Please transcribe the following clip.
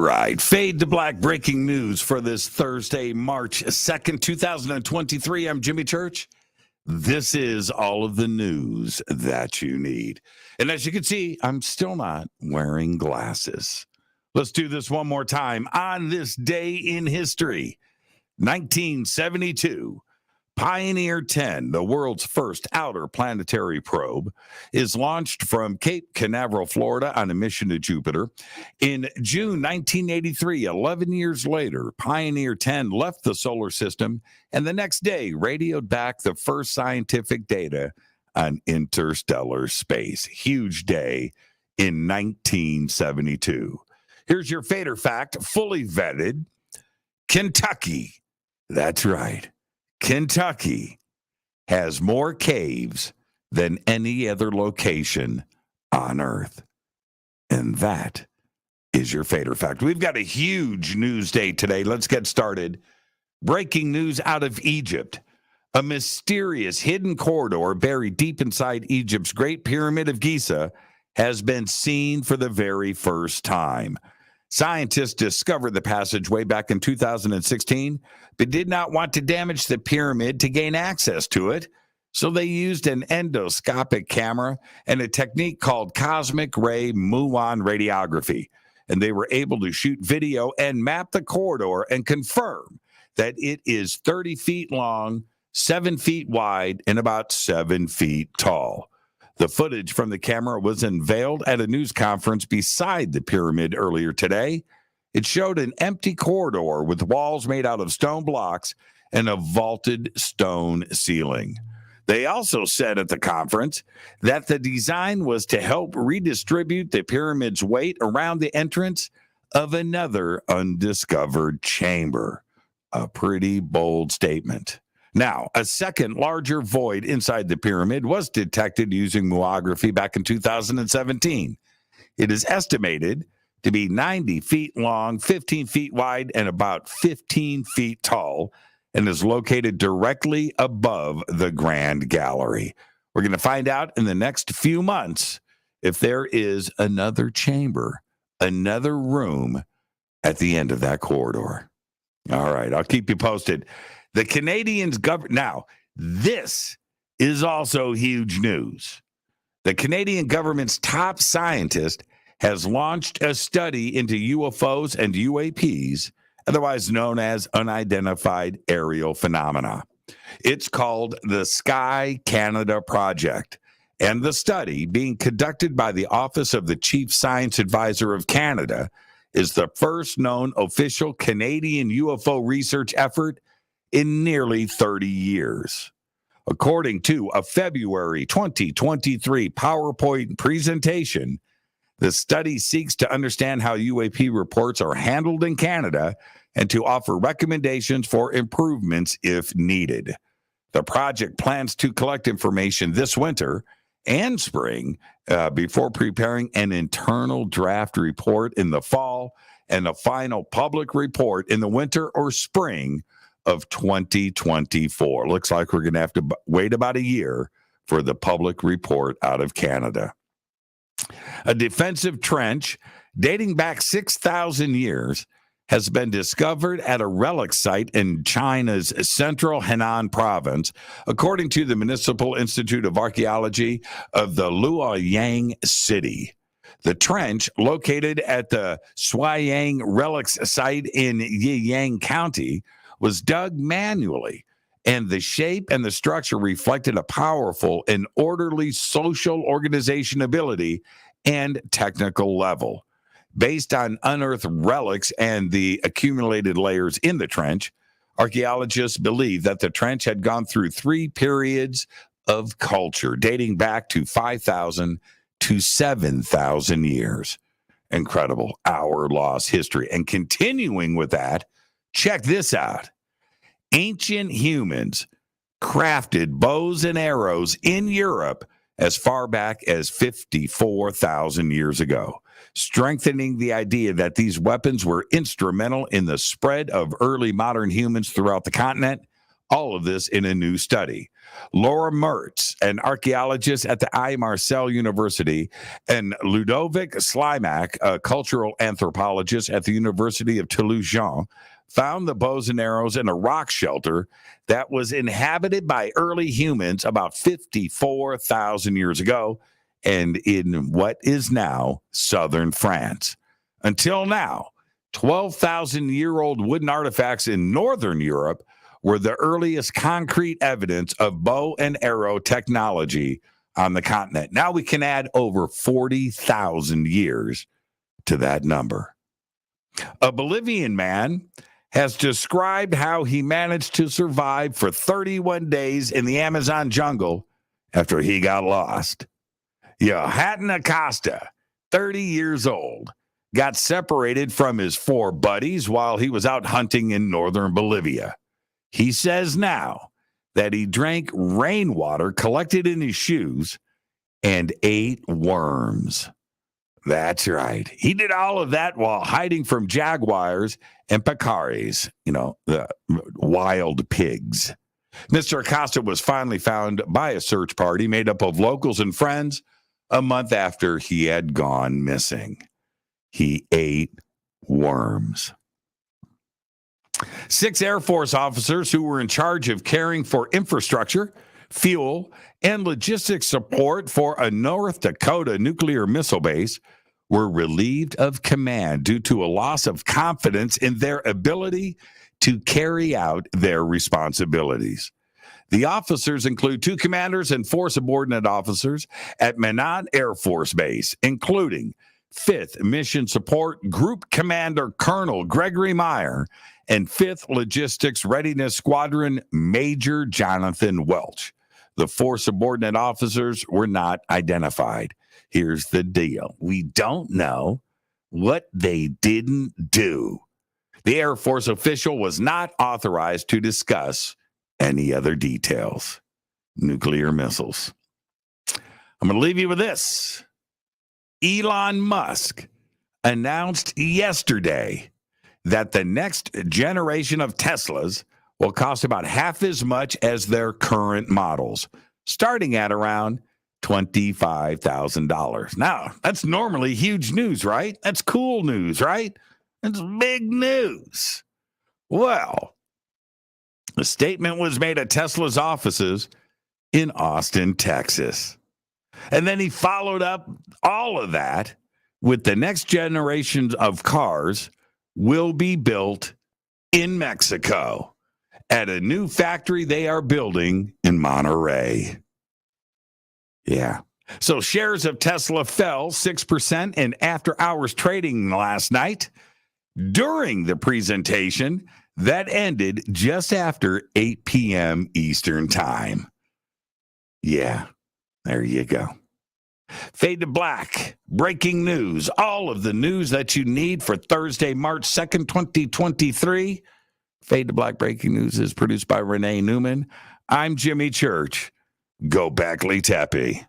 right. Fade to black breaking news for this Thursday, March 2nd, 2023. I'm Jimmy Church. This is all of the news that you need. And as you can see, I'm still not wearing glasses. Let's do this one more time. On this day in history, 1972, Pioneer 10, the world's first outer planetary probe, is launched from Cape Canaveral, Florida, on a mission to Jupiter. In June 1983, 11 years later, Pioneer 10 left the solar system and the next day radioed back the first scientific data on interstellar space. Huge day in 1972. Here's your fader fact, fully vetted. Kentucky, that's right. Kentucky has more caves than any other location on Earth. And that is your fader fact. We've got a huge news day today. Let's get started. Breaking news out of Egypt. A mysterious hidden corridor buried deep inside Egypt's Great Pyramid of Giza has been seen for the very first time. Scientists discovered the passageway back in 2016, but did not want to damage the pyramid to gain access to it. So they used an endoscopic camera and a technique called cosmic ray muon radiography. And they were able to shoot video and map the corridor and confirm that it is 30 feet long, 7 feet wide, and about 7 feet tall. The footage from the camera was unveiled at a news conference beside the pyramid earlier today. It showed an empty corridor with walls made out of stone blocks and a vaulted stone ceiling. They also said at the conference that the design was to help redistribute the pyramid's weight around the entrance of another undiscovered chamber. A pretty bold statement. Now, a second larger void inside the pyramid was detected using muography back in 2017. It is estimated to be 90 feet long, 15 feet wide, and about 15 feet tall, and is located directly above the Grand Gallery. We're going to find out in the next few months if there is another chamber, another room at the end of that corridor. All right, I'll keep you posted. The Canadians now, this is also huge news. The Canadian government's top scientist has launched a study into UFOs and UAPs, otherwise known as unidentified aerial phenomena. It's called the Sky Canada Project, and the study, being conducted by the Office of the Chief Science Advisor of Canada, is the first known official Canadian UFO research effort in nearly 30 years. According to a February 2023 PowerPoint presentation, the study seeks to understand how UAP reports are handled in Canada and to offer recommendations for improvements if needed. The project plans to collect information this winter and spring before preparing an internal draft report in the fall and a final public report in the winter or spring of 2024. Looks like we're going to have to wait about a year for the public report out of Canada. A defensive trench dating back 6,000 years has been discovered at a relic site in China's central Henan province, according to the Municipal Institute of Archaeology of the Luoyang city. The trench, located at the Shuayang Relics site in Yiyang County, was dug manually, and the shape and the structure reflected a powerful and orderly social organization ability and technical level. Based on unearthed relics and the accumulated layers in the trench, archaeologists believe that the trench had gone through 3 periods of culture, dating back to 5,000 to 7,000 years. Incredible hour-lost history. And continuing with that, check this out. Ancient humans crafted bows and arrows in Europe as far back as 54,000 years ago, strengthening the idea that these weapons were instrumental in the spread of early modern humans throughout the continent. All of this in a new study. Laura Mertz, an archaeologist at the I. Marcel University, and Ludovic Slimak, a cultural anthropologist at the University of Toulouse, found the bows and arrows in a rock shelter that was inhabited by early humans about 54,000 years ago and in what is now southern France. Until now, 12,000-year-old wooden artifacts in northern Europe were the earliest concrete evidence of bow and arrow technology on the continent. Now we can add over 40,000 years to that number. A Bolivian man has described how he managed to survive for 31 days in the Amazon jungle after he got lost. Johan Acosta, 30 years old, got separated from his 4 buddies while he was out hunting in northern Bolivia. He says now that he drank rainwater collected in his shoes and ate worms. That's right. He did all of that while hiding from jaguars and pecaries, the wild pigs. Mr. Acosta was finally found by a search party made up of locals and friends a month after he had gone missing. He ate worms. 6 Air Force officers who were in charge of caring for infrastructure, fuel, and logistics support for a North Dakota nuclear missile base were relieved of command due to a loss of confidence in their ability to carry out their responsibilities. The officers include 2 commanders and 4 subordinate officers at Minot Air Force Base, including 5th Mission Support Group Commander Colonel Gregory Meyer and 5th Logistics Readiness Squadron Major Jonathan Welch. The 4 subordinate officers were not identified. Here's the deal. We don't know what they didn't do. The Air Force official was not authorized to discuss any other details. Nuclear missiles. I'm going to leave you with this. Elon Musk announced yesterday that the next generation of Teslas will cost about half as much as their current models, starting at around $25,000. Now, that's normally huge news, right? That's cool news, right? That's big news. Well, the statement was made at Tesla's offices in Austin, Texas. And then he followed up all of that with the next generation of cars will be built in Mexico at a new factory they are building in Monterrey. Yeah. So shares of Tesla fell 6% in after-hours trading last night during the presentation that ended just after 8 p.m. Eastern Time. Yeah, there you go. Fade to Black, breaking news, all of the news that you need for Thursday, March 2nd, 2023. Fade to Black breaking news is produced by Renee Newman. I'm Jimmy Church. Go Backley Tappy.